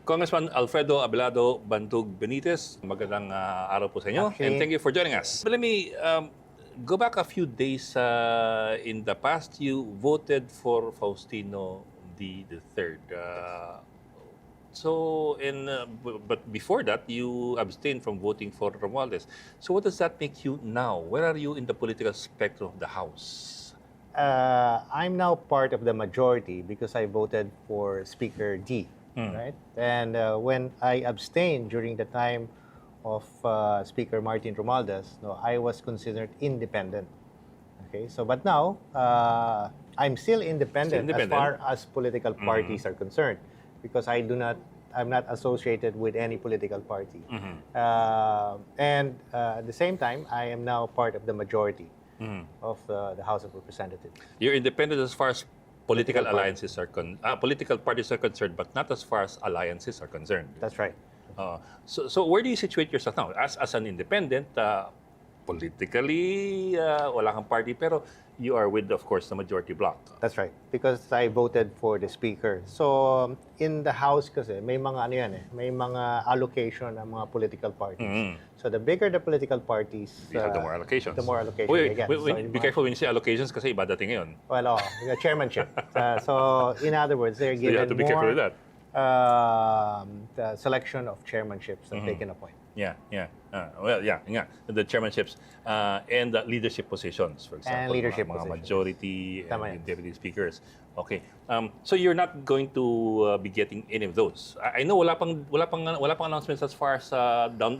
Congressman Alfredo Abelardo Bantug Benitez, magandang araw po sa inyo. And thank you for joining us. But let me go back a few days in the past. You voted for Faustino the third. But before that, you abstained from voting for Romualdez. So what does that make you now? Where are you in the political spectrum of the House? I'm now part of the majority because I voted for Speaker D, right? And when I abstained during the time of Speaker Martin Romualdez, no, I was considered independent. Okay, so but now I'm still independent as far as political parties are concerned, because I'm not associated with any political party. And at the same time, I am now part of the majority of the House of Representatives. You're independent as far as political alliances are political parties are concerned, but not as far as alliances are concerned. That's right. So where do you situate yourself now? As an independent, politically, wala kang party, pero you are with, of course, the majority bloc. That's right. Because I voted for the Speaker. So, in the House kasi, may mga may mga allocation ng mga political parties. So, the bigger the political parties, you have the more allocations. The more allocations they get. Be careful when you say allocations kasi iba dating ngayon. Well, the chairmanship. So, in other words, they're given you have to be careful with that. The selection of chairmanships that they can appoint. Yeah. The chairmanships and the leadership positions, for example. And leadership mga positions. Majority and deputy speakers. Okay. So you're not going to be getting any of those. I know wala pang announcements as far as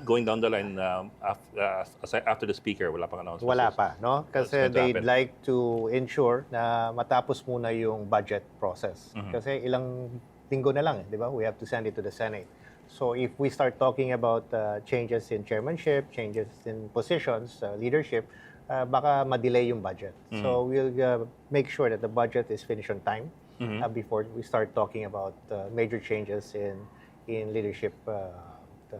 going down the line after the speaker. Wala pang announcements. Wala pa, no? Kasi they'd like to ensure na matapos muna yung budget process. Kasi ilang linggo na lang, di ba? We have to send it to the Senate. So if we start talking about changes in chairmanship, changes in positions, leadership, baka ma-delay yung budget. So we'll make sure that the budget is finished on time before we start talking about major changes in leadership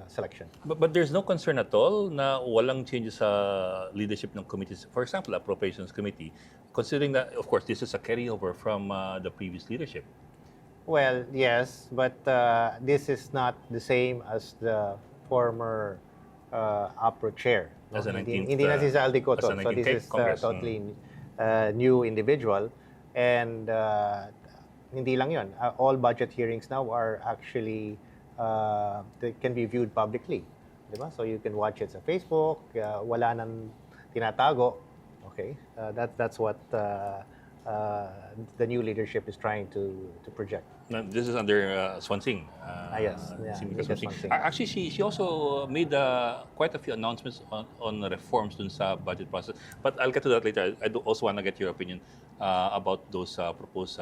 selection. But there's no concern at all na walang changes sa leadership ng committees. For example, Appropriations Committee, considering that, of course, this is a carryover from the previous leadership. Well, yes, but this is not the same as the former APRO chair. As an Hindi na si Saldi ko to. So this is totally new individual. And hindi lang yun. All budget hearings now are actually, they can be viewed publicly. Diba? So you can watch it sa Facebook. Wala nang tinatago. Okay? That's what the new leadership is trying to project. Now, this is under Swansing. Yes. Swansing. Actually, she also made quite a few announcements on reforms dun sa budget process. But I'll get to that later. I do also want to get your opinion about those proposed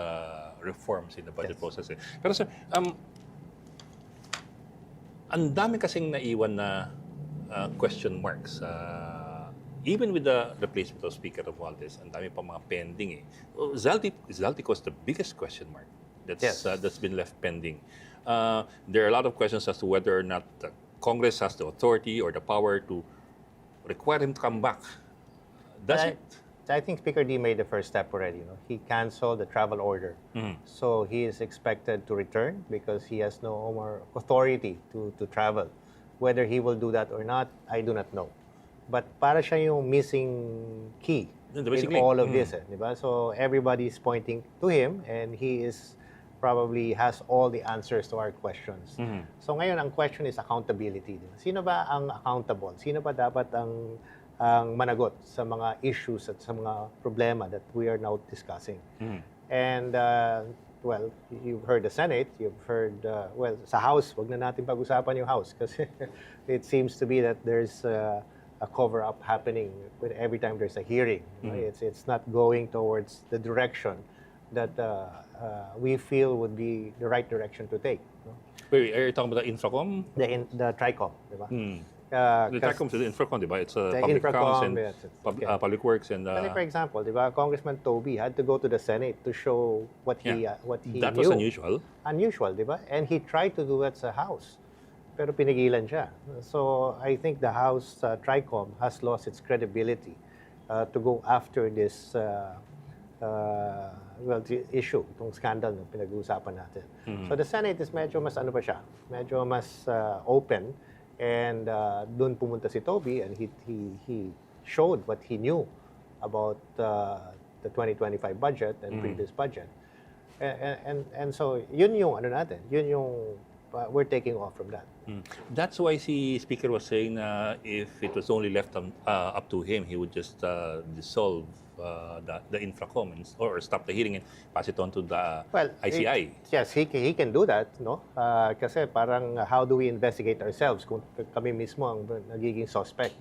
reforms in the budget process. Pero sir, ang dami kasing naiwan na question marks. Even with the replacement of Speaker Romualdez, ang dami pa mga pending. Zaltico is the biggest question mark that's been left pending. There are a lot of questions as to whether or not the Congress has the authority or the power to require him to come back. I think Speaker D made the first step already. He canceled the travel order. So he is expected to return because he has no more authority to travel. Whether he will do that or not, I do not know. But para siya yung missing key in all of this. Diba? So everybody's pointing to him and he probably has all the answers to our questions. So ngayon, ang question is accountability. Diba? Sino ba ang accountable? Sino ba dapat ang managot sa mga issues at sa mga problema that we are now discussing? And well, you've heard the Senate, you've heard, well, sa House, wag na natin pag-usapan yung House kasi it seems to be that there's a cover-up happening with every time there's a hearing. It's not going towards the direction that we feel would be the right direction to take. Wait, are you talking about the Infracom? The TRICOM, di ba? The TRICOM is the Infracom, di ba? It's public accounts and public works and. Kasi for example, di ba, Congressman Toby had to go to the Senate to show what he knew. That was unusual. Unusual, di ba? And he tried to do it sa House. Pero pinigilan siya. So I think the House TRICOM has lost its credibility to go after this the issue, itong scandal na pinag-uusapan natin. So the Senate is medyo mas ano pa siya, medyo mas open, and doon pumunta si Toby, and he showed what he knew about the 2025 budget and previous budget. And so yun yung ano natin, yun yung we're taking off from that. That's why si Speaker was saying na if it was only left up to him, he would just dissolve the infracom or stop the hearing and pass it on to the ICI. Yes, he can do that, no? Kasi parang how do we investigate ourselves kung kami mismo ang nagiging suspect?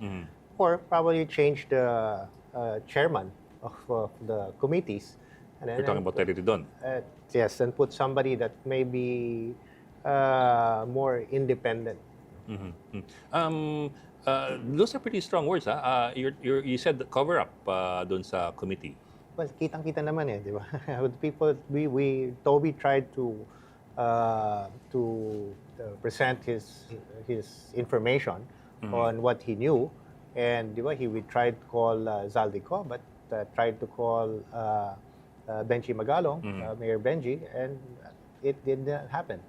Or probably change the chairman of the committees. And We're talking about Terry Ridon. Yes, and put somebody that may be more independent. Those are pretty strong words. You said cover up doon sa committee. Well, kitang-kita naman di ba? People, Toby tried to present his information on what he knew, and di ba, he tried to call Zaldico, but tried to call Benji Magalong, Mayor Benji, and it did not happen.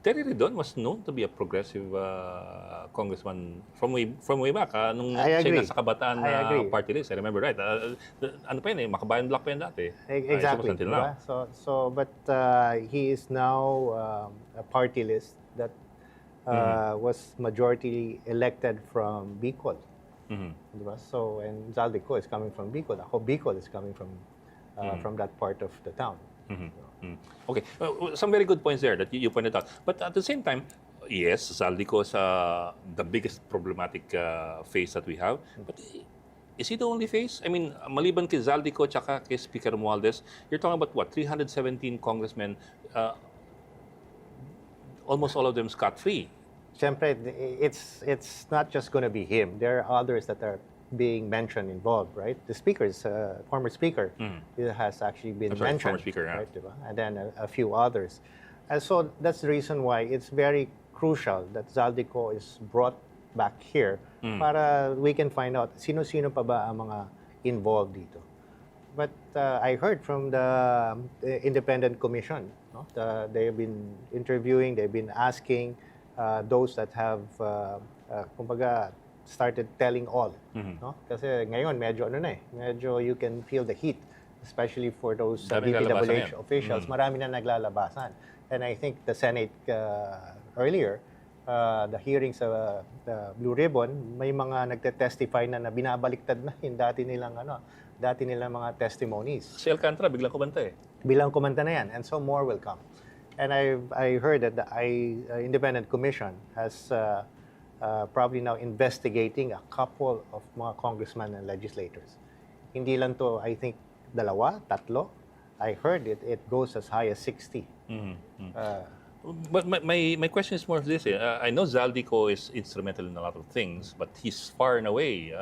Terry Ridon was known to be a progressive congressman from way back. Nung I agree. siya nasa kabataan I agree. party list, I remember right. Ano pa yun Makabayan Block pa yun dati. Exactly. Until now. But he is now a party list that was majority elected from Bicol. Diba? So, and Zaldico is coming from Bicol. Ako, Bicol is coming from that part of the town. Okay, some very good points there that you pointed out. But at the same time, yes, Zaldico is the biggest problematic phase that we have. But is he the only phase? I mean, maliban kay Zaldico tsaka kay Speaker Romualdez, you're talking about what? 317 congressmen, almost all of them scot-free. Siyempre, it's not just going to be him. There are others that are being mentioned involved, right? The speakers, former speaker, has actually been mentioned. Former speaker, yeah. Right, diba? And then a few others. And so that's the reason why it's very crucial that Zaldico is brought back here para we can find out sino-sino pa ba ang mga involved dito. But I heard from the independent commission, no? They've been interviewing, they've been asking those that have, kumbaga, started telling all. No? Kasi ngayon, medyo medyo you can feel the heat, especially for those DPWH officials. Marami na naglalabasan. And I think the Senate earlier, the hearings sa Blue Ribbon, may mga nagte-testify na binabaliktad na yung dati nilang mga testimonies. Si Alcantara, biglang kumanta Bilang kumanta na yan, and so more will come. And I heard that the independent commission has probably now investigating a couple of mga congressmen and legislators. Hindi lang to, I think, tatlo. I heard it goes as high as 60. But my question is more of this. I know Zaldico is instrumental in a lot of things, but he's far and away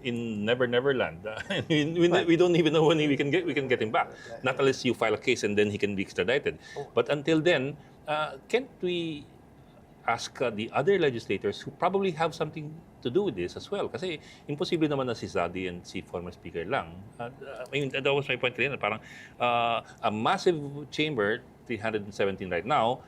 in Never Neverland. We don't even know when we can get him back. Not unless you file a case and then he can be extradited. But until then, can't we ask the other legislators who probably have something to do with this as well? Kasi imposible naman na si Zaldi and si former speaker lang. I mean, that was my point kanina. Parang a massive chamber, 317 right now,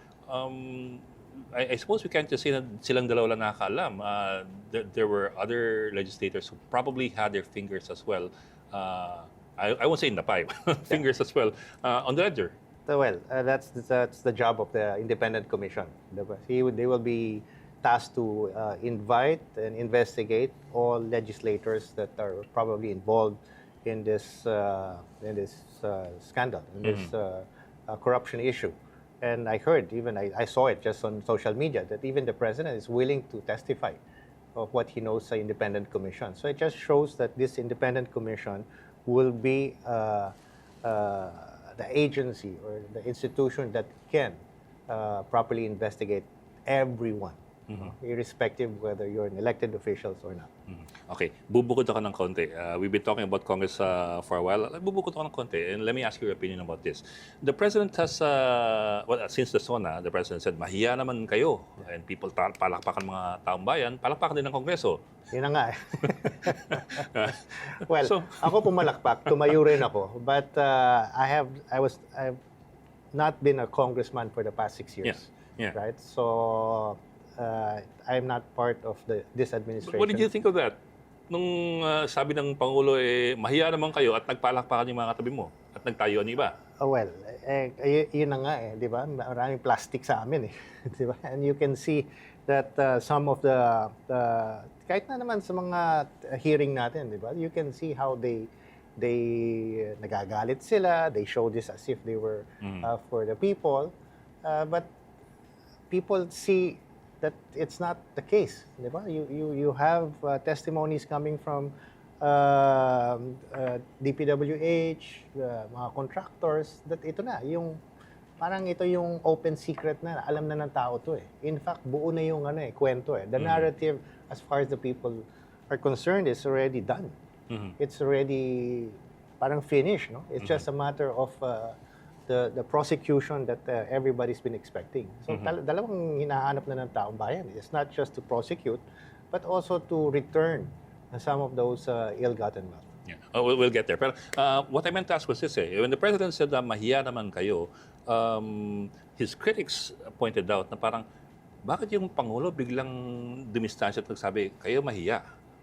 I suppose we can't just say na silang dalawa lang nakakaalam. There were other legislators who probably had their fingers as well. I won't say in the pie, fingers as well on the ledger. Well, that's the job of the independent commission. They will be tasked to invite and investigate all legislators that are probably involved in this scandal, in this corruption issue. And I heard, even I saw it just on social media, that even the president is willing to testify of what he knows sa independent commission. So it just shows that this independent commission will be the agency or the institution that can properly investigate everyone irrespective whether you're an elected officials or not. Okay, bubukod ako ng konti. We've been talking about Congress for a while. Bubukod ako ng konti, and let me ask your opinion about this. The President has, since the SONA, the President said, mahiya naman kayo. And people palakpakan mga taong bayan, palakpakan din ng Kongreso. Yun na nga eh. Well, ako pumalakpak, tumayo rin ako. But I've not been a congressman for the past 6 years. Yeah. Right? So, I'm not part of this administration. What did you think of that? Nung sabi ng Pangulo, mahiya naman kayo at nagpalakpakan yung mga katabi mo at nagtayo ang iba. Well, yun na nga eh, di ba? Maraming plastic sa amin eh. Di ba? And you can see that some of the kahit na naman sa mga hearing natin, di ba? You can see how they nagagalit sila, they show this as if they were for the people. But people see that it's not the case, di ba? You have testimonies coming from DPWH, mga contractors, that ito na, parang ito yung open secret na alam na ng tao to eh. In fact, buo na yung kwento eh. The narrative, as far as the people are concerned, is already done. It's already parang finished, no? It's just a matter of the prosecution that everybody's been expecting. So dalawang hinahanap na ng taong bayan. It's not just to prosecute, but also to return some of those ill-gotten wealth. Yeah. We'll get there. Pero what I meant to ask was this when the President said mahiya naman kayo, his critics pointed out na parang, bakit yung Pangulo biglang dumistansya at nagsabi, kayo mahiya?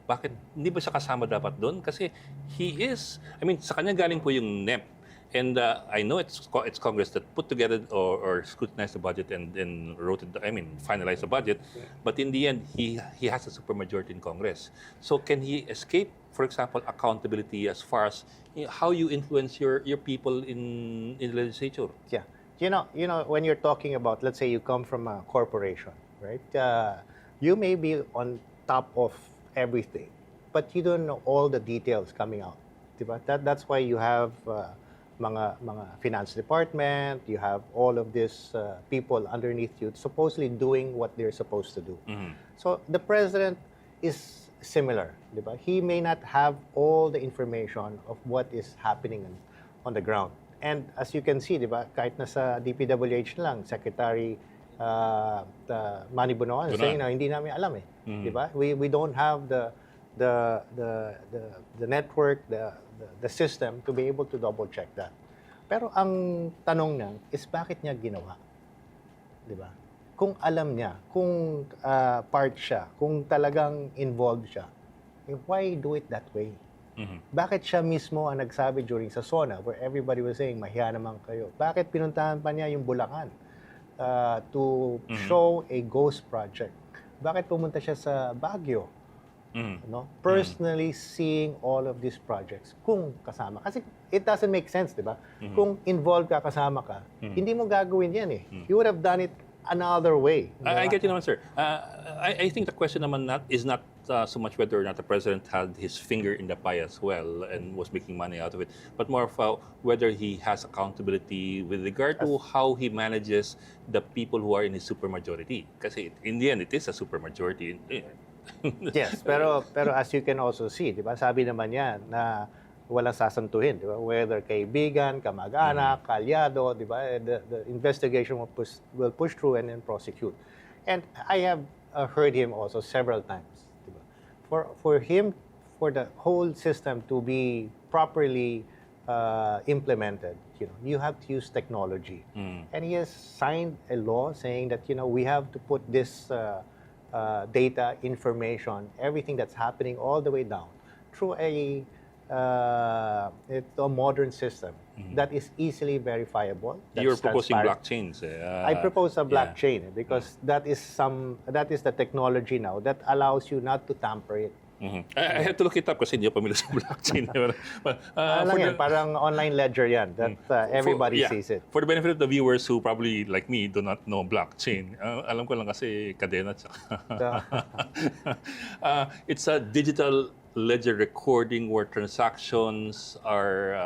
Bakit? Hindi ba siya kasama dapat doon? Kasi sa kanya galing po yung NEP. And I know it's Congress that put together or scrutinized the budget and wrote it, finalized the budget. But in the end, he has a supermajority in Congress. So can he escape, for example, accountability as far as how you influence your people in the legislature? Yeah. You know, when you're talking about, let's say you come from a corporation, right? You may be on top of everything, but you don't know all the details coming out. Diba? That's why you have mga finance department, you have all of these people underneath you supposedly doing what they're supposed to do. So the president is similar, diba? He may not have all the information of what is happening on the ground. And as you can see, diba, kahit nasa DPWH lang, Secretary Manny Bonoan saying na hindi namin alam eh, diba? We don't have the network, the system to be able to double check that. Pero ang tanong niya is bakit niya ginawa? 'Di ba? Kung alam niya, kung part siya, kung talagang involved siya, why do it that way? Bakit siya mismo ang nagsabi during sa SONA where everybody was saying, mahiya naman kayo? Bakit pinuntahan pa niya yung Bulacan to show a ghost project? Bakit pumunta siya sa Baguio? No? Personally seeing all of these projects kung kasama. Kasi it doesn't make sense, di ba? Kung involved ka, kasama ka, hindi mo gagawin yan eh. You would have done it another way. I get you naman, sir. I think the question naman is not so much whether or not the president had his finger in the pie as well and was making money out of it, but more of whether he has accountability with regard to how he manages the people who are in his supermajority. Kasi in the end, it is a supermajority. Yes, pero as you can also see, 'di ba? Sabi naman niya na walang sasantuhin, 'di ba? Whether kaibigan, kamag-anak, kalyado, 'di ba? The investigation will push through and then prosecute. And I have heard him also several times, 'di ba? For the whole system to be properly implemented, you have to use technology. And he has signed a law saying that we have to put this data, information, everything that's happening all the way down through a modern system that is easily verifiable. You're proposing blockchains. I propose a blockchain because that is the technology now that allows you not to tamper it. I had to look it up kasi hindi ako pamilya sa blockchain. Parang online ledger yan that everybody sees it. For the benefit of the viewers who probably, like me, do not know blockchain, alam ko lang kasi kadena. It's a digital ledger recording where transactions are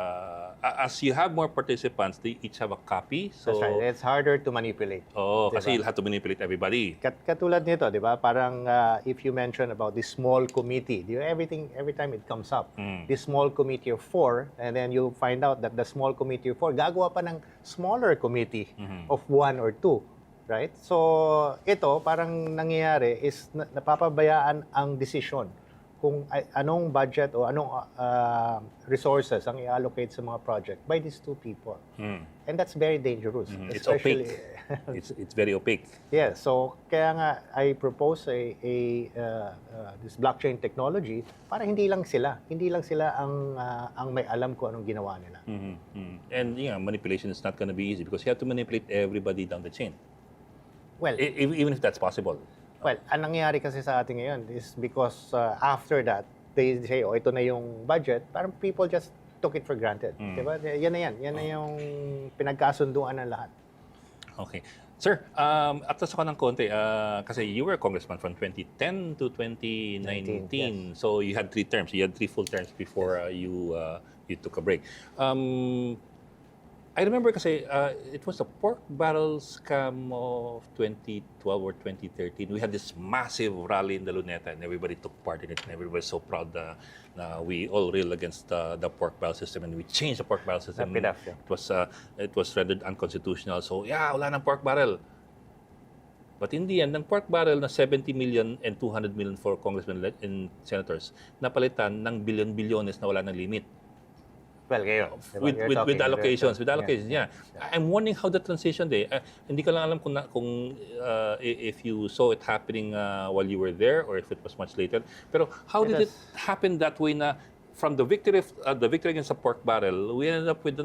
as you have more participants, they each have a copy. So, That's right. It's harder to manipulate. kasi you'll have to manipulate everybody. Katulad nito, di ba? Parang if you mention about this small committee, di ba? Every time it comes up, this small committee of 4, and then you find out that the small committee of 4 gagawa pa ng smaller committee of 1 or 2. Right? So, ito, parang nangyayari is napapabayaan ang desisyon kung anong budget o anong resources ang i-allocate sa mga project by these 2 people. And that's very dangerous. It's opaque. it's very opaque. Yeah, so kaya nga I propose this blockchain technology para hindi lang sila ang may alam kung anong ginawa nila. And manipulation is not going to be easy because you have to manipulate everybody down the chain. Well, even if that's possible. Well, ang nangyayari kasi sa atin ngayon is because after that, they say, ito na yung budget, parang people just took it for granted. Diba? Yan na yan. Yan na yung pinagkasunduan ng lahat. Okay. Sir, atas ako ng konti, kasi you were a congressman from 2010 to 2019. Yes. So you had 3 terms. You had 3 full terms before you took a break. I remember kasi it was a pork barrel scam of 2012 or 2013. We had this massive rally in the Luneta and everybody took part in it and everybody was so proud na we all railed against the pork barrel system and we changed the pork barrel system. It was rendered unconstitutional. So, wala ng pork barrel. But in the end, ng pork barrel na 70 million and 200 million for congressmen and senators, napalitan ng billion-bilyones na wala ng limit. Well, kayo. With allocations, yeah. I'm wondering how the transition day. Hindi ko lang alam kung if you saw it happening while you were there or if it was much later. Pero how did it happen that way na from the victory against the pork barrel, we ended up with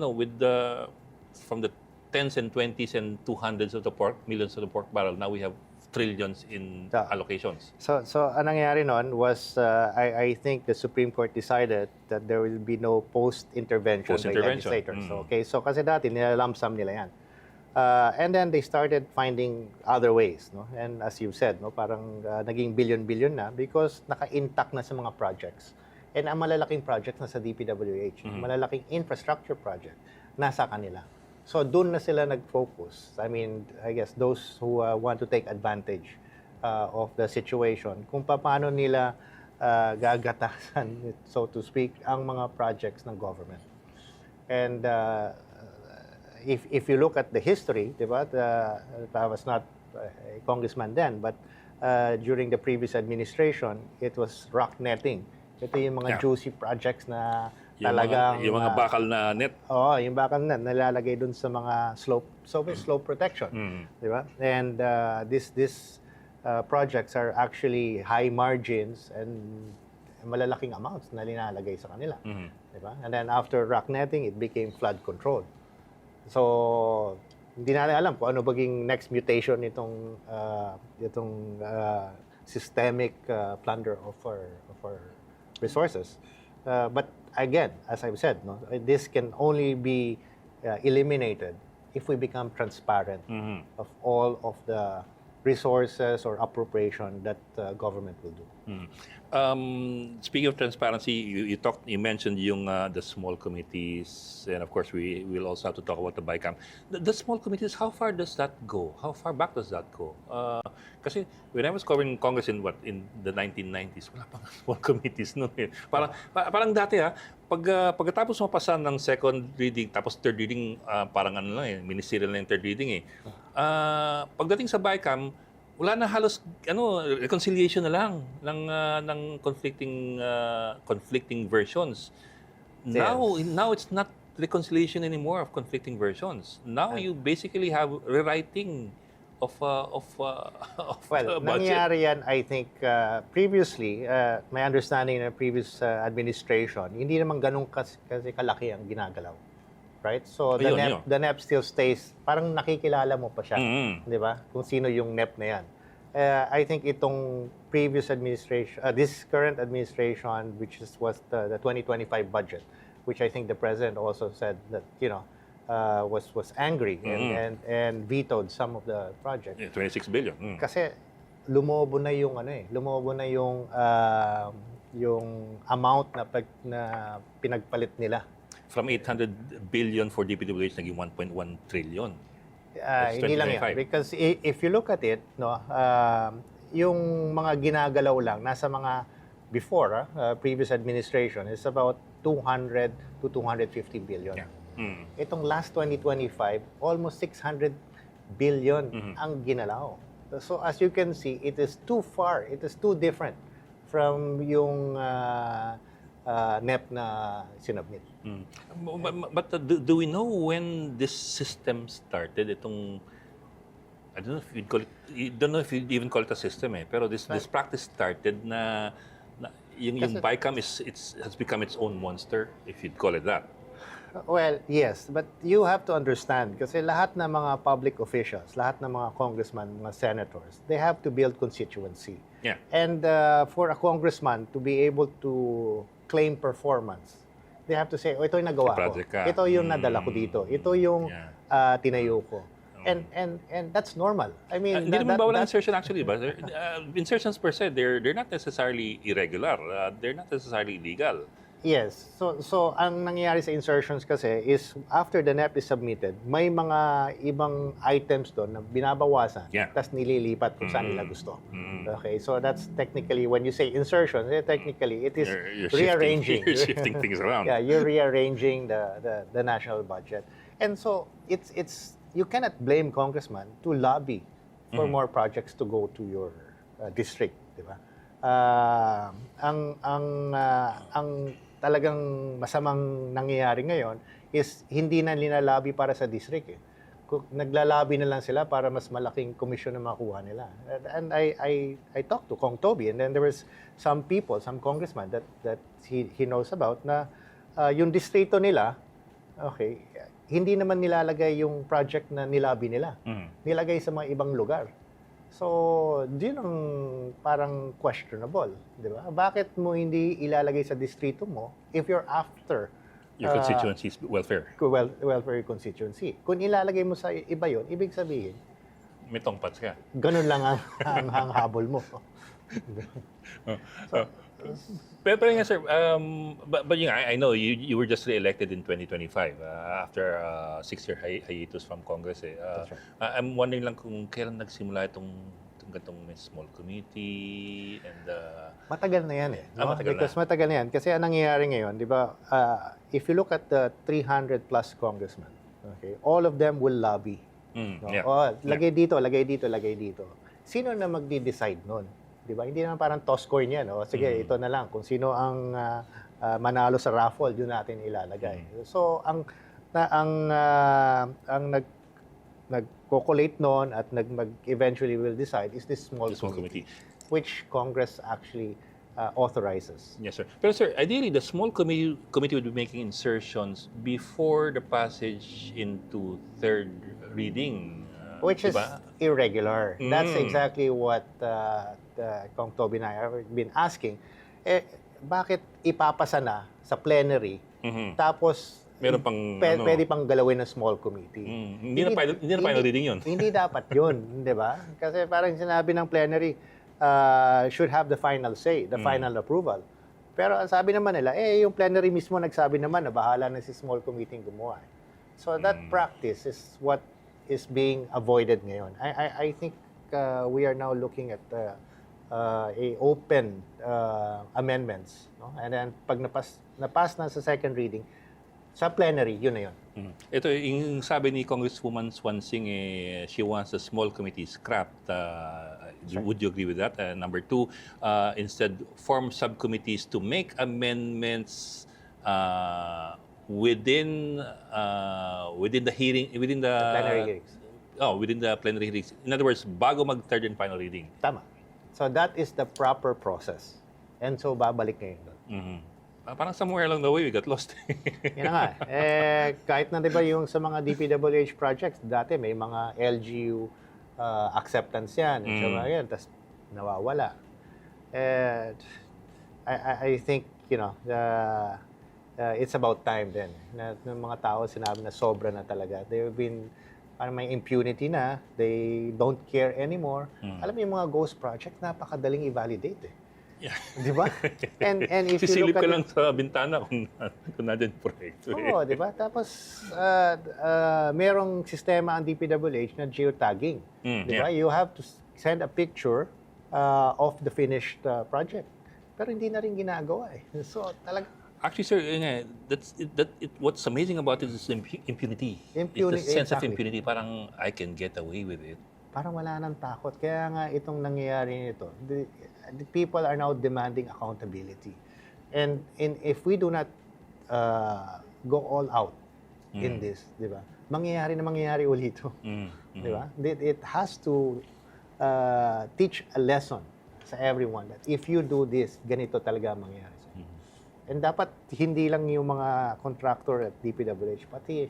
from the tens and 20s and 200s of the millions of the pork barrel. Now we have trillions in allocations. So ang nangyari noon was I think the Supreme Court decided that there will be no post-intervention by legislators. So kasi dati nilalump sum nila yan. And then they started finding other ways, no? And as you said, no, parang naging billion na because naka-intact na sa mga projects. And ang malalaking projects na sa DPWH, malalaking infrastructure project nasa kanila. So doon na sila nag-focus. I mean, I guess those who want to take advantage of the situation, kung paano nila gagatasan, so to speak, ang mga projects ng government. And if you look at the history, diba, I was not a congressman then, but during the previous administration, it was rock netting. Ito yung mga juicy projects na talagang yung mga bakal na net. Yung bakal na nalalagay dun sa mga slope protection, di ba? And these projects are actually high margins and malalaking amounts na linalagay sa kanila, di ba? And then after rock netting, it became flood control. So hindi natin alam kung ano baging next mutation itong systemic plunder of our resources. But again, as I've said, no, this can only be eliminated if we become transparent of all of the resources or appropriation that government will do. Speaking of transparency, you mentioned the small committees, and of course we will also have to talk about the BICAM. The small committees, how far does that go? How far back does that go? Kasi when I was covering Congress in the 1990s, wala pang small committees noon. Parang dati pagkatapos mapasa ng second reading tapos third reading, parang ministerial na yung third reading . Pagdating sa BICAM, wala na halos reconciliation na lang ng conflicting versions. Now it's not reconciliation anymore of conflicting versions. Now you basically have rewriting of well, nangyari yan, I think, previously, my understanding in the previous administration, hindi naman ganun kasi kalaki ang ginagalaw. Right? So the NEP still stays, parang nakikilala mo pa siya, di ba? Kung sino yung NEP na yan. I think itong previous administration, this current administration, which was the 2025 budget, which I think the president also said that, was angry and vetoed some of the projects. 26 billion. Kasi lumobo na yung yung amount na pinagpalit nila From 800 billion for DPWH, naging 1.1 trillion. That's Hindi lang yan. 2025. Because if you look at it, no, yung mga ginagalaw lang, nasa mga before, previous administration, is about 200 to 250 billion. Yeah. Mm. Itong last 2025, almost 600 billion ang ginalaw. So as you can see, it is too far, it is too different from yung NEP na sinubmit. Mm. But do we know when this system started? Itong, I don't know if you'd call it, don't know if you'd even call it a system pero this practice started na yung BICAM has become its own monster, if you'd call it that. Well, yes, but you have to understand kasi lahat ng mga public officials, lahat ng mga congressmen, mga senators, they have to build constituency. Yeah. And for a congressman to be able to claim performance, they have to say, ito yung nagawa ko. Ito yung nadala ko dito. Ito yung tinayo ko. And that's normal. I mean, hindi naman bawal ang insertion actually, but insertions per se, they're not necessarily irregular. They're not necessarily illegal. Yes. So ang nangyayari sa insertions kasi is after the NEP is submitted, may mga ibang items doon na binabawasan, tapos nililipat kung saan nila gusto. Okay, so that's technically, when you say insertion, technically it is you're rearranging. You're shifting things around. Yeah, you're rearranging the national budget. And so it's you cannot blame congressman to lobby for more projects to go to your district, di ba? Ang talagang masamang nangyayari ngayon is hindi na linalabi para sa district. Naglalabi na lang sila para mas malaking komisyon na makuha nila. And I talked to Kong Toby, and then there was some people, some congressman that he knows about na yung distrito nila, okay, hindi naman nilalagay yung project na nilabi nila. Nilagay sa mga ibang lugar. So, yun ang parang questionable, di ba? Bakit mo hindi ilalagay sa distrito mo if you're after your constituency's welfare? Welfare constituency. Kung ilalagay mo sa iba yun, ibig sabihin, may tongpats ka. Ganun lang ang habol mo. Pero nga sir, but I know you were just re-elected in 2025 after 6-year hiatus from Congress. That's right. I'm wondering lang kung kailan nagsimula itong small committee and matagal na yan no? Matagal na yan. Kasi ang nangyayari ngayon, di ba, if you look at the 300 plus congressmen, okay, all of them will lobby. No? Lagay dito, lagay dito, lagay dito. Sino na magdi-decide nun? Di ba? Hindi naman parang toss coin yan. No? Sige, ito na lang. Kung sino ang manalo sa raffle, yun natin ilalagay. So, ang nag-collate noon at eventually will decide is this small committee, which Congress actually authorizes. Yes, sir. Pero sir, ideally, the small committee would be making insertions before the passage into third reading. Which is irregular. That's exactly what Kong Toby and I have been asking. Bakit ipapasa na sa plenary, tapos meron pang pwede pang galawin ng small committee. Hindi na final reading yun. Hindi dapat yun, di ba? Kasi parang sinabi ng plenary, should have the final say, the final approval. Pero ang sabi naman nila, yung plenary mismo nagsabi naman na bahala na si small committee gumawa. So that practice is what is being avoided ngayon. I think we are now looking at a open amendments, no? And then pag napas na sa second reading, sa plenary, yun na yun. Ito, yung sabi ni Congresswoman Swansing, she wants the small committee scrapped. Would you agree with that? Number two, instead, form subcommittees to make amendments within the hearing, within the plenary hearings. Within the plenary hearings. In other words, bago mag-third and final reading. Tama. So that is the proper process. And so, babalik ngayon doon. Parang somewhere along the way, we got lost. Yan na nga. Kahit na diba yung sa mga DPWH projects, dati may mga LGU acceptance yan. So, yan, tas nawawala. I think, it's about time din. Ng mga tao sinabi na sobra na talaga. They've been, parang may impunity na. They don't care anymore. Alam mo yung mga ghost projects, napakadaling i-validate Yeah. Di ba? And if you Sisilip look ka at lang sa bintana kung nandiyan yung proyekto. Oo, di ba? Tapos, merong sistema ang DPWH na geotagging. Di ba? Yeah. You have to send a picture of the finished project. Pero hindi na rin ginagawa eh. So, talaga, Actually, sir, yun nga, what's amazing about it is impunity. Impunity, It's the sense of exactly. impunity. Parang I can get away with it. parang wala nang takot. Kaya nga itong nangyayari nito, the people are now demanding accountability. And if we do not go all out in this, di ba? Mangyayari ulit ito. Di ba? It has to teach a lesson sa everyone that if you do this, ganito talaga mangyayari sa inyo. And dapat hindi lang yung mga contractor at DPWH, pati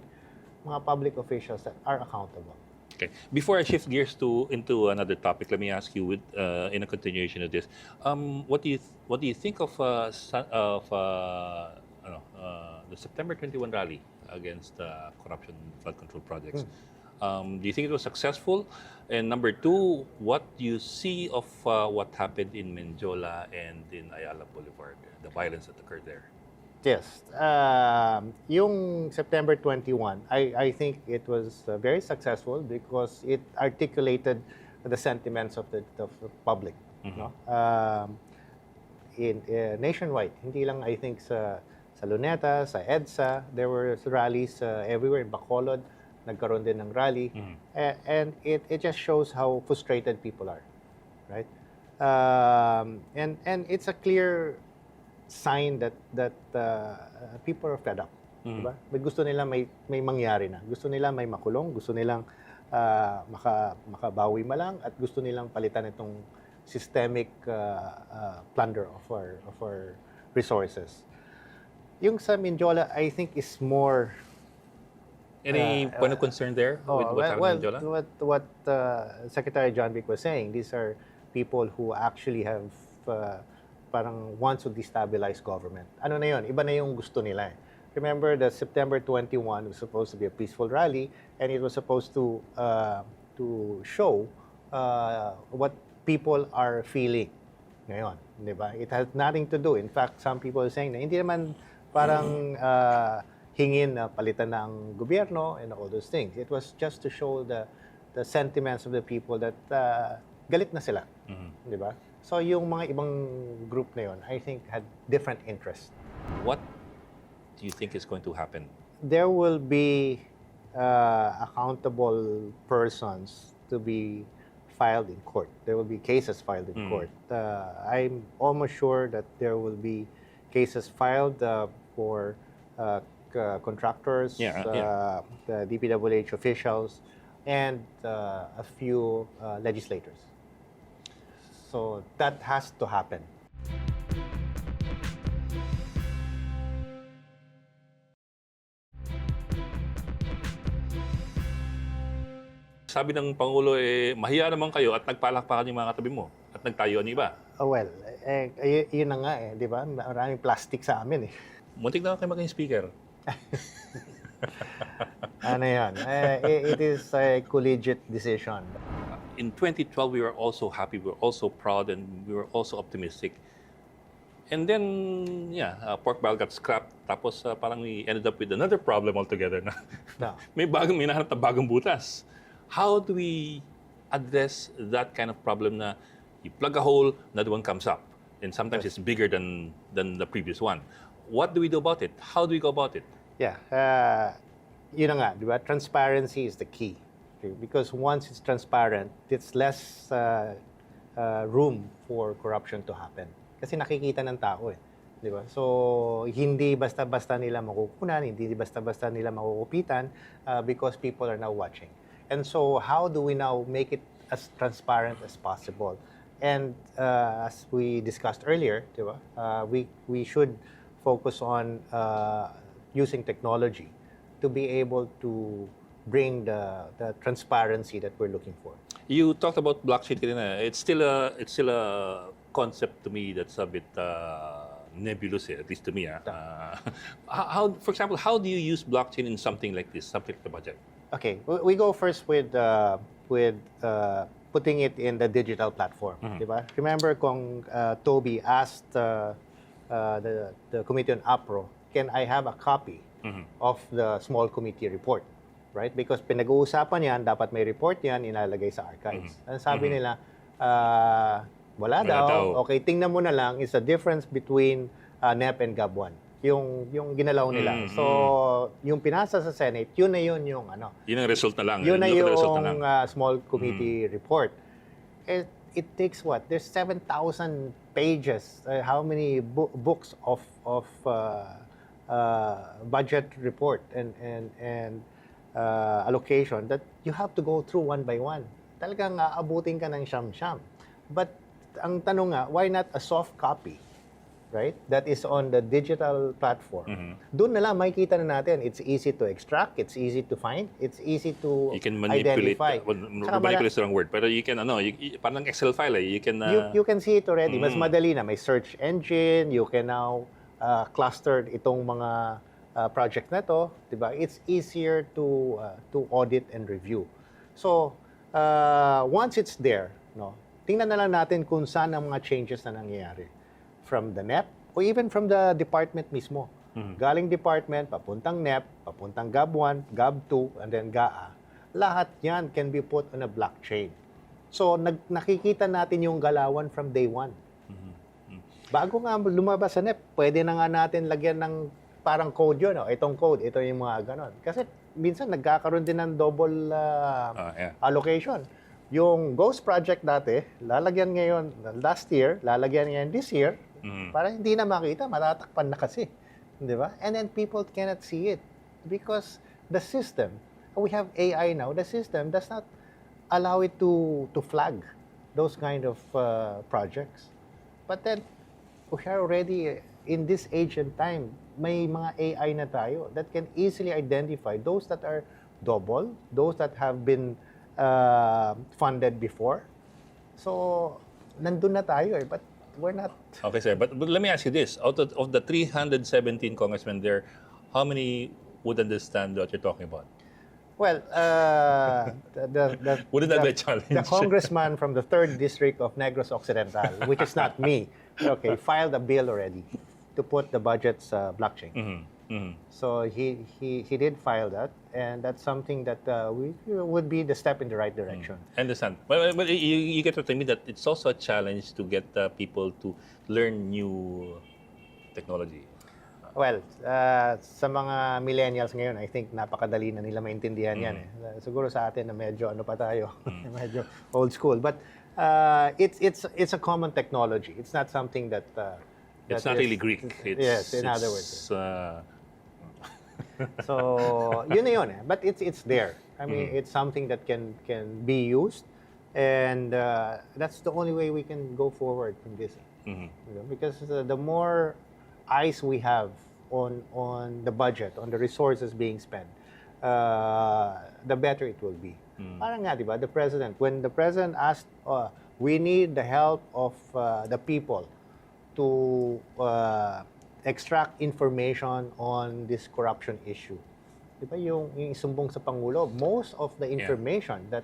mga public officials that are accountable. Okay. Before I shift gears into another topic, let me ask you, with in a continuation of this, what do you think of the September 21 rally against corruption flood control projects? Do you think it was successful? And number two, what do you see of what happened in Menjola and in Ayala Boulevard, the violence that occurred there? Yes. Yung September 21, I think it was very successful because it articulated the sentiments of the public. No? Nationwide, hindi lang I think sa Luneta, sa EDSA, there were rallies everywhere in Bacolod, nagkaroon din ng rally. And it just shows how frustrated people are. Right? And it's a clear sign that people are fed up. Diba? Gusto nila may mangyari na. Gusto nila may makulong, gusto nilang makabawi malang, at gusto nilang palitan itong systemic plunder of our resources. Yung sa Menjola, I think is more Any point of concern there with what happened in Menjola? What Secretary John Vic was saying, these are people who actually have parang wants to destabilize government. Ano na yun? Iba na yung gusto nila. Remember, the September 21 was supposed to be a peaceful rally, and it was supposed to show what people are feeling ngayon. Di ba? It has nothing to do. In fact, some people are saying na hindi naman parang hingin na palitan ng gobyerno and all those things. It was just to show the sentiments of the people that galit na sila. Di ba? So yung mga ibang group na yun, I think had different interests. What do you think is going to happen? There will be accountable persons to be filed in court. There will be cases filed in court. I'm almost sure that there will be cases filed for contractors, the DPWH officials, and a few legislators. So that has to happen. Sabi ng Pangulo, mahiya naman kayo at nagpalakpakan yung mga katabi mo at nagtayo ang iba. Well, yun na nga di ba? Maraming plastic sa amin Muntik na kayo maging speaker. Ano yan? It is a collegiate decision. In 2012, we were also happy, we were also proud, and we were also optimistic. And then, pork barrel got scrapped. Tapos parang we ended up with another problem altogether na No. may nahanap na bagong butas. How do we address that kind of problem na you plug a hole, another one comes up, and sometimes it's bigger than the previous one? What do we do about it? How do we go about it? Yeah. Yun na nga, di ba? Transparency is the key. Okay? Because once it's transparent, it's less room for corruption to happen. Kasi nakikita ng tao Di ba? So, hindi basta-basta nila makukunan, hindi basta-basta nila makukupitan because people are now watching. And so, how do we now make it as transparent as possible? And as we discussed earlier, di ba? We should focus on using technology to be able to bring the transparency that we're looking for. You talked about blockchain kanina. It's still a concept to me that's a bit nebulous, at least to me. How, for example, how do you use blockchain in something like this, something like the budget? Okay, we go first with putting it in the digital platform. Diba? Remember kung Toby asked the committee on APRO, can I have a copy of the small committee report? Right? Because pinag-uusapan yan, dapat may report yan, inalagay sa archives. Ang sabi nila, wala daw. Okay, tingnan mo na lang, is the difference between NEP and GAB1. Yung ginalaw nila. So, yung pinasa sa Senate, yun na yun yung ano. Yun ang result na lang. Yun na Look at the yung result na lang. small committee report. It takes what? There's 7,000 pages. How many books of budget report and allocation that you have to go through one by one. Talagang aabutin ka ng siyam-siyam. But ang tanong nga, why not a soft copy? Right? That is on the digital platform. Doon na lang makikita na natin. It's easy to extract, it's easy to find, it's easy to You can manipulate. identify. Manipulate is the wrong word. Pero you can, parang Excel file You can... You can see it already. Mas madali na. May search engine. You can now cluster itong mga project na to. Diba? It's easier to audit and review. So, once it's there, no, tingnan na lang natin kung saan ang mga changes na nangyayari. From the NEP or even from the department mismo. Galing department, papuntang NEP, papuntang GAB1, GAB2, and then GAA. Lahat yan can be put on a blockchain. So, nakikita natin yung galawan from day one. Bago nga lumabas sa NEP, pwede na nga natin lagyan ng parang code yun. Itong code, ito yung mga ganon. Kasi minsan nagkakaroon din ng double allocation. Yung Ghost Project dati, lalagyan ngayon, last year, lalagyan ngayon this year, para hindi na makita, matatakpan na kasi. Di ba? And then people cannot see it because the system, we have AI now, the system does not allow it to flag those kind of projects. But then, we are already in this age and time, may mga AI na tayo that can easily identify those that are double, those that have been funded before. So, nandun na tayo but we're not. Okay, sir. But let me ask you this. Out of the 317 congressmen there, how many would understand what you're talking about? Well, Wouldn't that be a challenge? The congressman from the 3rd District of Negros Occidental, which is not me, okay, filed a bill already to put the budget's blockchain. So he did file that, and that's something that would be the step in the right direction. I understand. But you get what I mean, that it's also a challenge to get people to learn new technology. Well, sa mga millennials ngayon, I think napakadali na nila maintindihan yan. Siguro sa atin na medyo ano pa tayo, medyo old school. But it's a common technology. It's not something that it's not really Greek. Yes, in other words. So, yun na yun. But it's there. I mean, it's something that can be used. And that's the only way we can go forward from this. You know, because the more eyes we have on the budget, on the resources being spent, the better it will be. Parang nga, di ba, when the president asked, we need the help of the people to extract information on this corruption issue. Di ba, yung isumbong sa Pangulo, most of the information that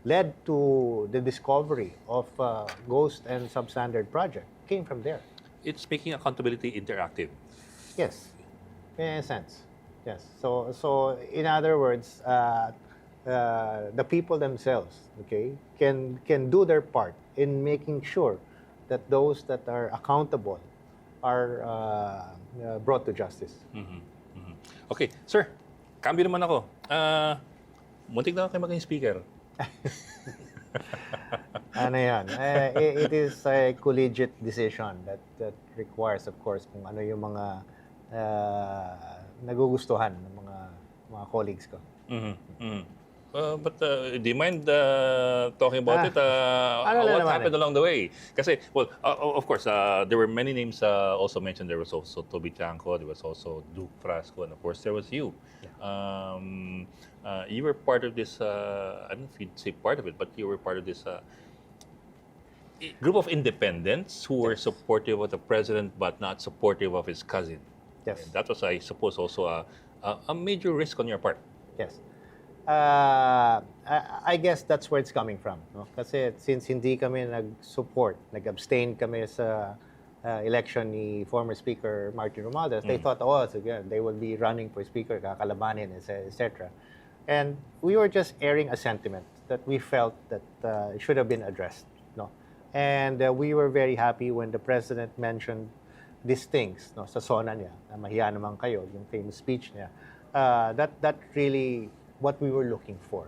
led to the discovery of Ghost and Substandard project came from there. It's making accountability interactive. Yes, in a sense. Yes. So in other words, the people themselves, okay, can do their part in making sure that those that are accountable are brought to justice. Okay, sir, cambio naman ako. Muntik na ako kayo maging speaker. Ano yan? It is a collegiate decision that requires, of course, kung ano yung mga nagugustuhan ng mga colleagues ko. But do you mind talking about it? What happened along the way? Kasi, well, of course, there were many names also mentioned. There was also Toby Chanco, there was also Duke Frasco, and of course, there was you. You were part of this, I don't know if you'd say part of it, but you were part of this group of independents who were supportive of the president but not supportive of his cousin. Yes. And that was, I suppose, also a major risk on your part. Yes. I guess that's where it's coming from. No? Kasi since hindi kami nag-support, nag-abstain kami sa election ni former Speaker Martin Romualdez, they thought, oh, so yeah, they will be running for Speaker, kakalabanin, etc. And we were just airing a sentiment that we felt that it should have been addressed. No? And we were very happy when the President mentioned these things, no, sa sona niya, na Mahiya naman kayo, yung famous speech niya. That really what we were looking for,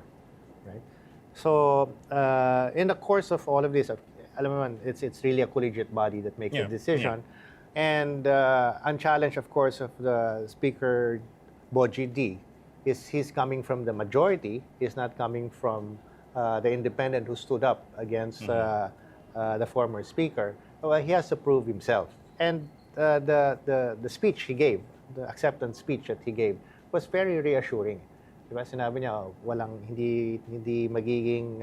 right? So in the course of all of this, alam mo man, it's really a collegiate body that makes a decision, and ang challenge, of course, of the Speaker Boji D is he's coming from the majority, he's not coming from the independent who stood up against the former Speaker. Well, he has to prove himself, and the speech he gave, the acceptance speech that he gave, was very reassuring. Diba? Sinabi niya, hindi magiging,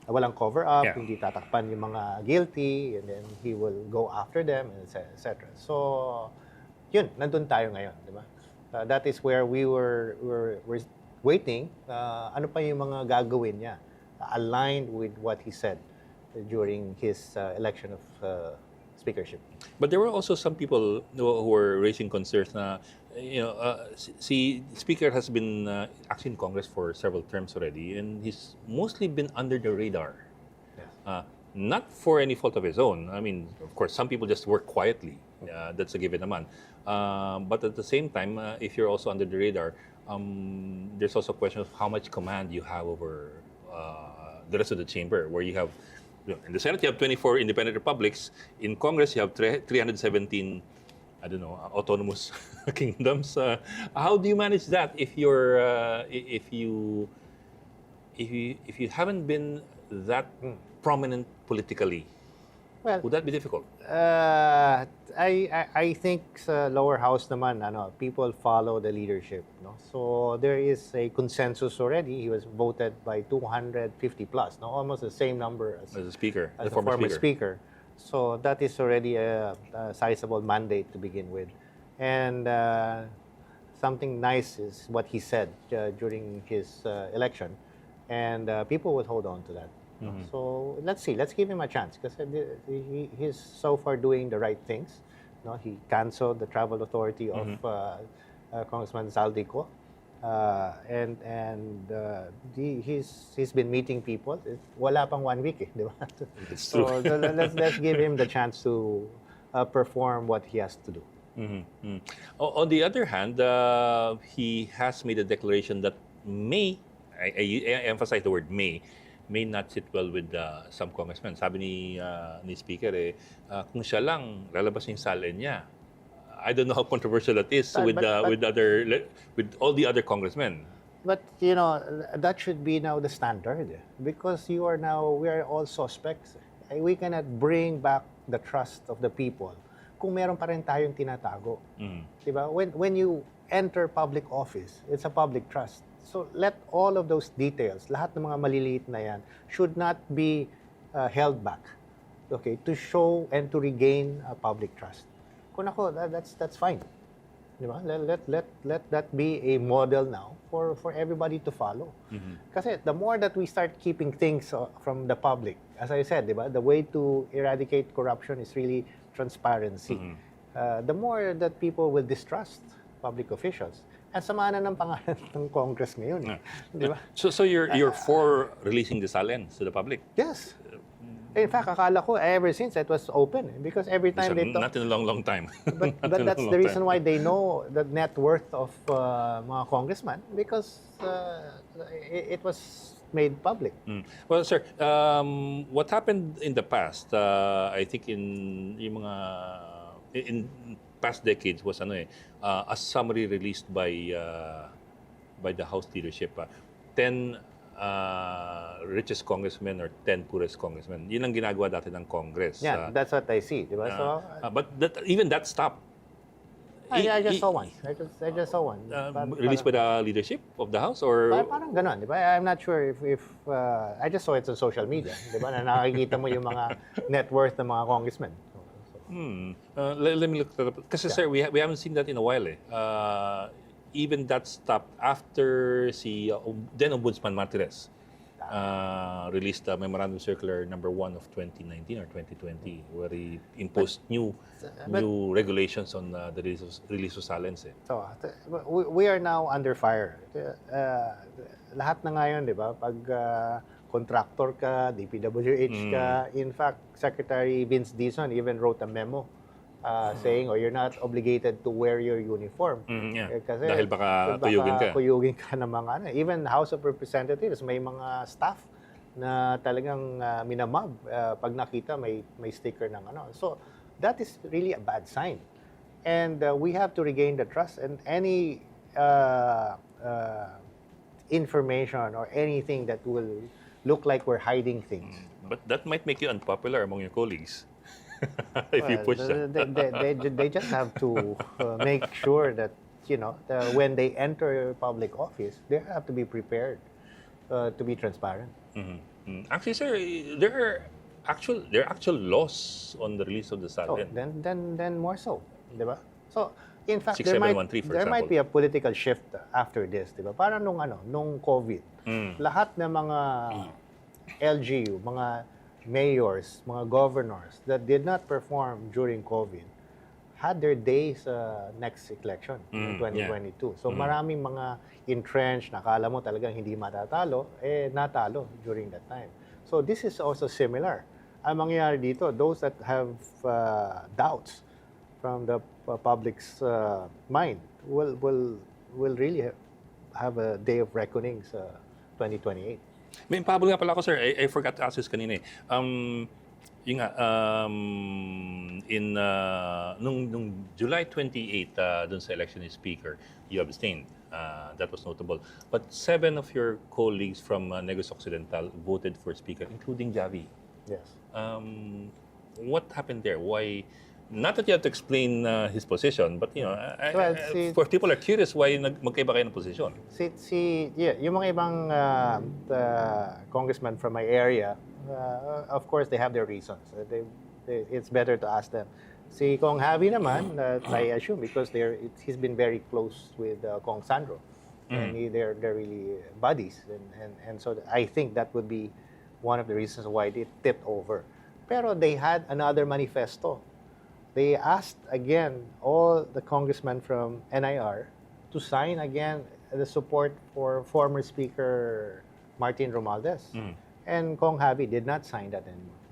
walang cover up, hindi tatakpan yung mga guilty, and then he will go after them, etc. So, yun, nandun tayo ngayon, diba? That is where we're waiting. Ano pa yung mga gagawin niya, aligned with what he said during his election of speakership. But there were also some people who were raising concerns na, Speaker has been actually in Congress for several terms already, and he's mostly been under the radar. Yes. Not for any fault of his own. I mean, of course, some people just work quietly. That's a given naman. But at the same time, if you're also under the radar, there's also a question of how much command you have over the rest of the chamber, where you have, in the Senate, you have 24 independent republics. In Congress, you have 317, I don't know, autonomous kingdoms. How do you manage that if you haven't been that prominent politically? Well, would that be difficult? I think sa lower house naman, people follow the leadership. No? So there is a consensus already. He was voted by 250 plus, no? Almost the same number as the speaker, as the former speaker. So that is already a sizable mandate to begin with. And something nice is what he said during his election. And people would hold on to that. So let's see. Let's give him a chance, because he's so far doing the right things. No, he canceled the travel authority of Congressman Zaldico, and he's been meeting people. Wala pang 1 week, di ba? It's true. So let's give him the chance to perform what he has to do. On the other hand, he has made a declaration that may, I emphasize the word may not sit well with some congressmen. Sabi ni Speaker, kung siya lang, lalabas yung salin niya. I don't know how controversial that is with all the other congressmen. But that should be now the standard, because we are all suspects. We cannot bring back the trust of the people kung meron pa rin tayong tinatago. Diba? When you enter public office, it's a public trust. So let all of those details, lahat ng mga maliliit na yan, should not be held back, okay, to show and to regain public trust. Kung ako, that's fine. Diba? Let that be a model now for everybody to follow. Kasi the more that we start keeping things from the public, as I said, diba, the way to eradicate corruption is really transparency. The more that people will distrust public officials. At sama na ng pangalan ng Congress ngayon. Di ba? So you're for releasing the salins to the public? Yes. In fact, akala ko ever since it was open, because every time they talk... Not in a long time. But that's the reason why they know the net worth of mga congressmen, because it was made public. Well, sir, what happened in the past, I think in past decades was a summary released by the House leadership. 10 richest congressmen or 10 poorest congressmen. Yun ang ginagawa dati ng Congress. Yeah, that's what I see. Diba? But even that stopped. I just saw one. I just saw one. Released by the leadership of the House? Or parang ganon, di ba? I'm not sure if I just saw it on social media. Di ba? Na nakikita mo yung mga net worth ng mga congressmen. Let me look that up. Kasi sir, we haven't seen that in a while. even that stopped after then Ombudsman Martinez released the Memorandum Circular number 1 of 2019 or 2020, where he imposed new regulations on the release of silence. So, we are now under fire. Lahat na ngayon, di ba? Pag contractor ka, DPWH ka, in fact, Secretary Vince Dizon even wrote a memo saying, you're not obligated to wear your uniform. Kasi dahil baka kuyugin ka. Kuyugin ka ng mga ano. Even House of Representatives, may mga staff na talagang minamab pag nakita may sticker ng ano. So, that is really a bad sign. And we have to regain the trust, and any information or anything that will look like we're hiding things. But that might make you unpopular among your colleagues. If you push that. They just have to make sure that, when they enter public office, they have to be prepared to be transparent. Actually, sir, there are actual laws on the release of the silent. Then more so, di ba? So, in fact, 6713, for there might example. be a political shift after this, di ba? Parang nung COVID, lahat ng mga LGU, mga mayors, mga governors that did not perform during COVID had their days next election in 2022. So maraming mga entrenched, nakala mo talagang hindi matatalo, natalo during that time. So this is also similar. Ang mangyayari dito, those that have doubts from the public's mind will really have a day of reckoning sa 2028. May pabol nga pala ako, sir. I forgot to ask this kanina. Yung nga, nung July 28, dun sa election ni Speaker, you abstained. That was notable. But 7 of your colleagues from Negros Occidental voted for Speaker, including Javi. Yes. What happened there? Why? Not that you have to explain his position, but for people are curious why magkaiba kayo ng position. Yung mga ibang congressmen from my area, of course they have their reasons. It's better to ask them. Si Kong Javi naman, I assume because he's been very close with Kong Sandro, and they're really buddies, and so I think that would be one of the reasons why it tipped over. Pero they had another manifesto. They asked again all the congressmen from NIR to sign again the support for former Speaker Martin Romualdez. And Kong Javi did not sign that anymore.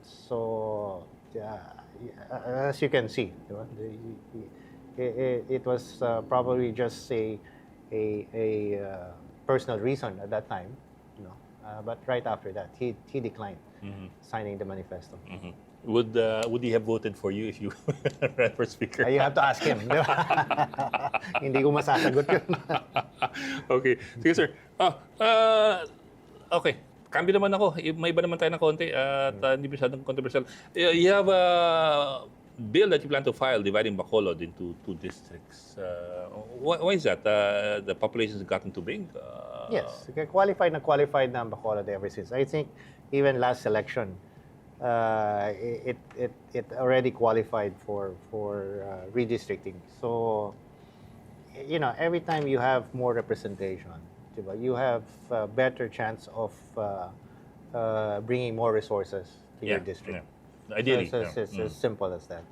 So, as you can see, it was probably just a personal reason at that time. But right after that, he declined signing the manifesto. Would he have voted for you if you ran for Speaker? You have to ask him. Hindi ko masasagot yun. Okay. Sige, sir. Okay. Cambio naman ako. May iba naman tayo ng konti at hindi masyadong controversial. You have a bill that you plan to file dividing Bacolod into 2 districts. Why is that? The population has gotten too big? Yes. Qualified na Bacolod ever since. I think even last election, it already qualified for redistricting. So, every time you have more representation, you have a better chance of bringing more resources to your district. Yeah. Ideally. So it's as simple as that.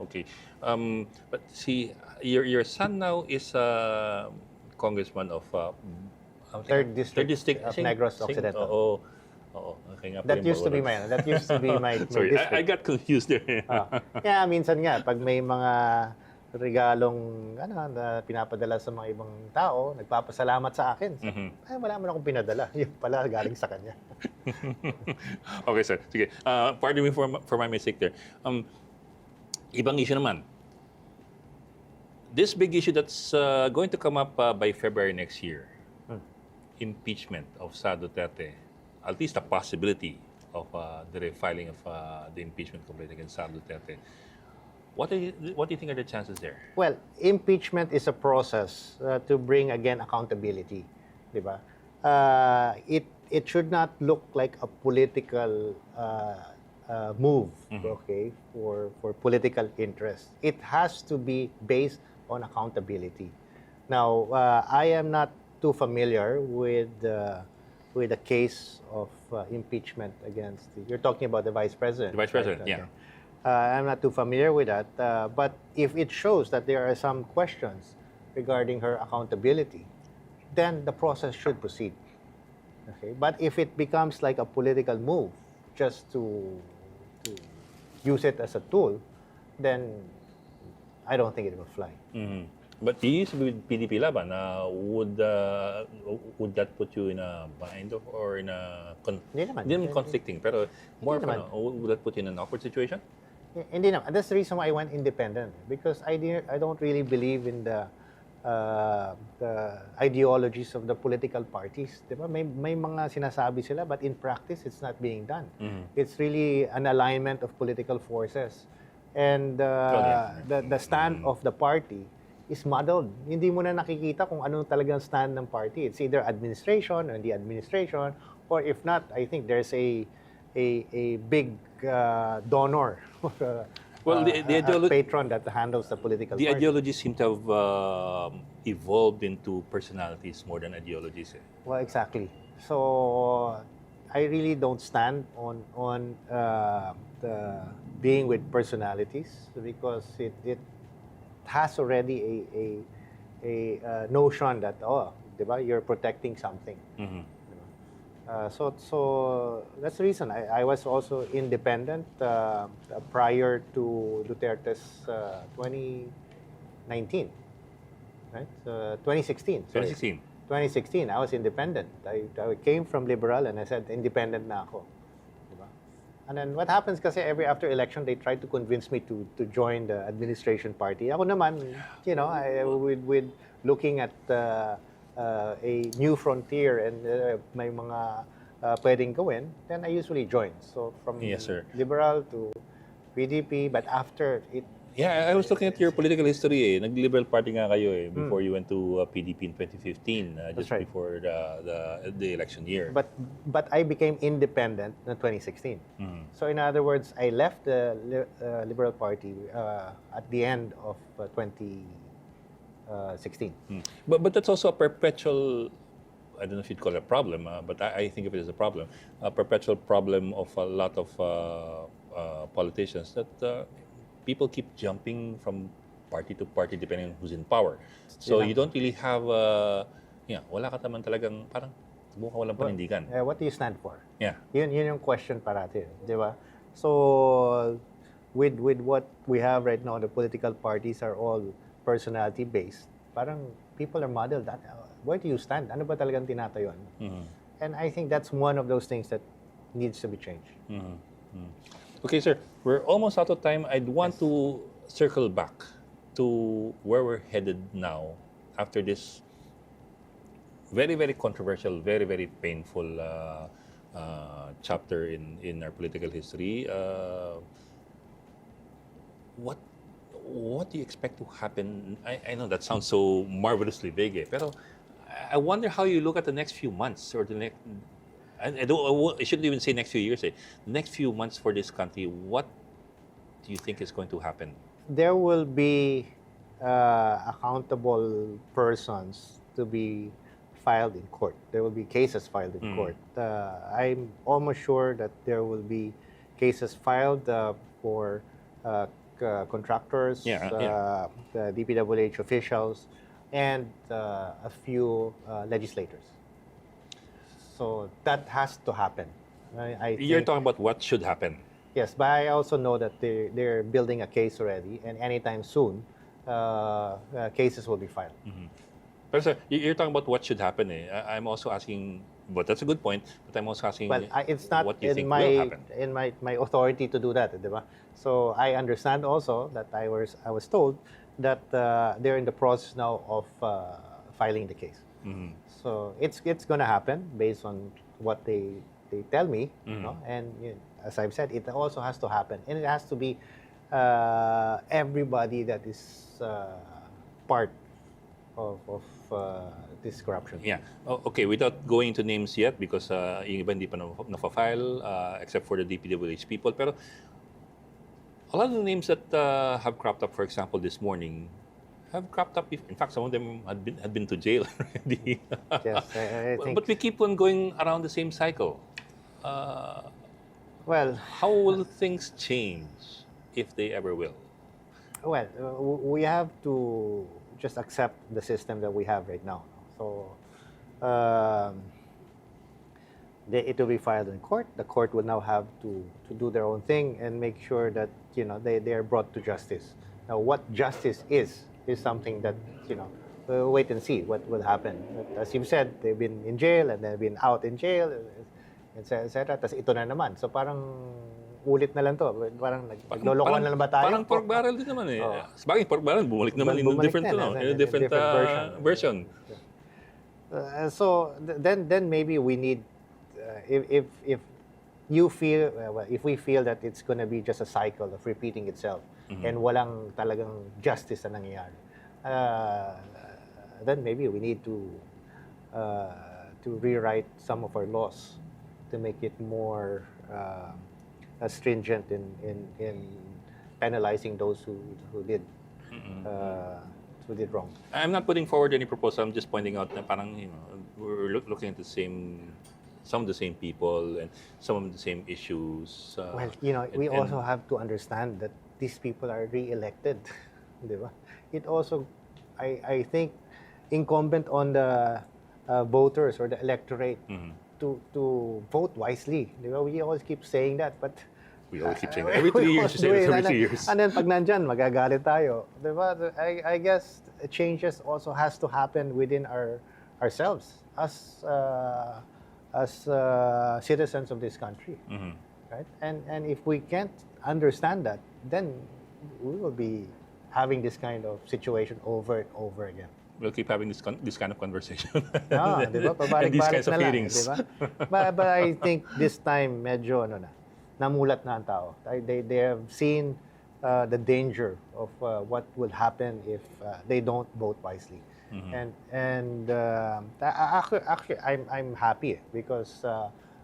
Okay. But see, your son now is a congressman of Third district of Negros Occidental. Okay nga That used to be my Sorry, district. I got confused there. Kaya minsan nga, pag may mga regalong na pinapadala sa mga ibang tao, nagpapasalamat sa akin. Ay, wala man akong pinadala. Yung pala, galing sa kanya. Okay, sir. Sige. Pardon me for my mistake there. Ibang issue naman. This big issue that's going to come up by February next year, impeachment of Sa Duterte, at least a possibility of the refiling of the impeachment complaint against Sa Duterte. What do you think are the chances there? Well, impeachment is a process to bring again accountability, di ba? It should not look like a political move, okay, for political interest. It has to be based on accountability. Now, I am not too familiar with the case of impeachment against you're talking about the vice president. The vice president, right? yeah. Okay. I'm not too familiar with that, but if it shows that there are some questions regarding her accountability, then the process should proceed. Okay, but if it becomes like a political move, just to use it as a tool, then I don't think it will fly. Mhm. But you used to be with PDP Laban. Would that put you in a bind or in a Hindi naman. Hindi naman conflicting, pero more Hindi of naman. would that put you in an awkward situation? Hindi naman. That's the reason why I went independent, because I don't really believe in the ideologies of the political parties. Diba? May mga sinasabi sila, but in practice, it's not being done. It's really an alignment of political forces. And the stand of the party is muddled. Hindi mo na nakikita kung ano talagang stand ng party. It's either administration or the administration, or if not, I think there's a big donor or Well, a patron that handles the political The party. ideologies seem to have evolved into personalities more than ideologies. Well, exactly. So I really don't stand on the being with personalities, because it has already a notion that diba, you're protecting something. So that's the reason I was also independent prior to Duterte's 2019, right? 2016. Sorry. 2016. 2016, I was independent. I came from liberal and I said, independent na ako. Diba? And then what happens kasi after election, they try to convince me to join the administration party. Ako naman, with looking at a new frontier and may mga pwedeng gawin, then I usually join. So from Yes, sir. liberal to PDP, but after it, Yeah, I was looking at your political history. Nag-Liberal Party nga kayo before you went to PDP in 2015, just right. before the election year. but I became independent in 2016. So in other words, I left the Liberal Party at the end of 2016. But that's also a perpetual, I don't know if you'd call it a problem, but I think of it as a problem, a perpetual problem of a lot of politicians that people keep jumping from party to party depending on who's in power. So you don't really have, wala ka naman talagang parang subukan walang panindigan. What do you stand for? Yeah. Yun yung question parati, di ba? So with what we have right now, the political parties are all personality based. Parang people are muddled. Where do you stand? Ano ba talagang tinatayuan mo? And I think that's one of those things that needs to be changed. Okay, sir, we're almost out of time. I'd want to circle back to where we're headed now after this very, very controversial, very, very painful chapter in our political history. What do you expect to happen? I know that sounds so marvelously vague, pero I wonder how you look at the next few months or the next. I shouldn't even say next few years. The next few months for this country, what do you think is going to happen? There will be accountable persons to be filed in court. There will be cases filed in court. I'm almost sure that there will be cases filed for contractors, the DPWH officials, and a few legislators. So that has to happen. You're talking about what should happen. Yes, but I also know that they're building a case already, and anytime soon, cases will be filed. But sir, you're talking about what should happen. I'm also asking, but that's a good point. But I'm also asking, Well, it's not what do you in think will happen? my authority to do that, diba? So I understand also that I was told that they're in the process now of filing the case. So it's going to happen based on what they tell me, and as I've said, it also has to happen, and it has to be everybody that is part this corruption. Yeah. Okay, without going into names yet because yung iba hindi pa na-file except for the DPWH people. Pero a lot of the names that have cropped up, for example, this morning, have cropped up. In fact, some of them had been to jail already. Yes, I think. But we keep on going around the same cycle. Well, How will things change if they ever will? well, we have to just accept the system that we have right now. So, it will be filed in court. The court will now have to do their own thing and make sure that they are brought to justice. Now, what justice is something that we'll wait and see what will happen. But as you've said, they've been in jail and they've been out in jail, etc. Tapos ito na naman. So parang ulit na lang to. Parang naglolokohan na lang ba tayo? Parang pork barrel din naman eh. Sabagay, pork barrel, bumalik naman in a Bumalik different, na, in a different version. So then maybe we need if you feel if we feel that it's going to be just a cycle of repeating itself and walang talagang justice na nangyayari, then maybe we need to rewrite some of our laws to make it more stringent in penalizing those who did wrong. I'm not putting forward any proposal. I'm just pointing out that parang, we're looking at some of the same people and some of the same issues. Well, we also have to understand that these people are re-elected. Di ba? It also, I think, incumbent on the voters or the electorate to vote wisely. Di ba? We always keep saying that, but we always keep saying that. Every 3 years, you say it, every 3 years. And then pag nandyan, magagalit tayo. Di ba? I guess changes also has to happen within ourselves as citizens of this country, right? And if we can't understand that, then we will be having this kind of situation over and over again. We'll keep having this kind of conversation. Di ba? And these kinds of na lang, hearings. di ba? But I think this time medyo namulat na ang tao. They have seen the danger of what will happen if they don't vote wisely. And actually I'm happy because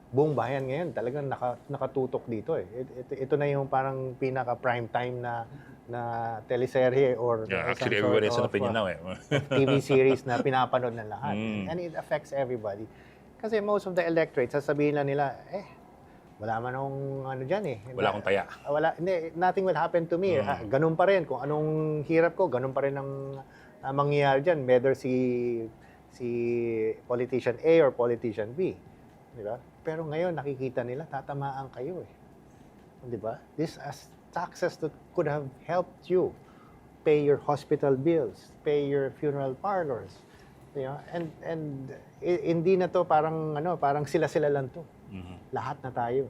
buong bayan ngayon talagang nakatutok dito eh. Ito na yung parang pinaka prime time na teleserye or actually everybody has an opinion now eh. TV series na pinapanood ng lahat. And it affects everybody. Kasi most of the electorate sasabihin lang nila wala man akong dyan eh. Wala akong taya. Hindi, nothing will happen to me. Ganun pa rin. Kung anong hirap ko, ganun pa rin ang mangyayari dyan. Whether si politician A or politician B. Di ba? Pero ngayon, nakikita nila, tatamaan kayo eh. Di ba? These as taxes that could have helped you pay your hospital bills, pay your funeral parlors. And hindi na to parang sila-sila lang to. Lahat na tayo.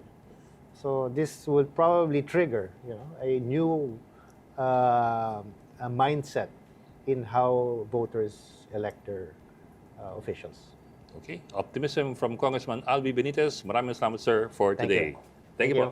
So this will probably trigger, a new mindset in how voters elect their officials. Okay. Optimism from Congressman Albee Benitez. Maraming salamat, sir, for Thank today. you. Thank you po.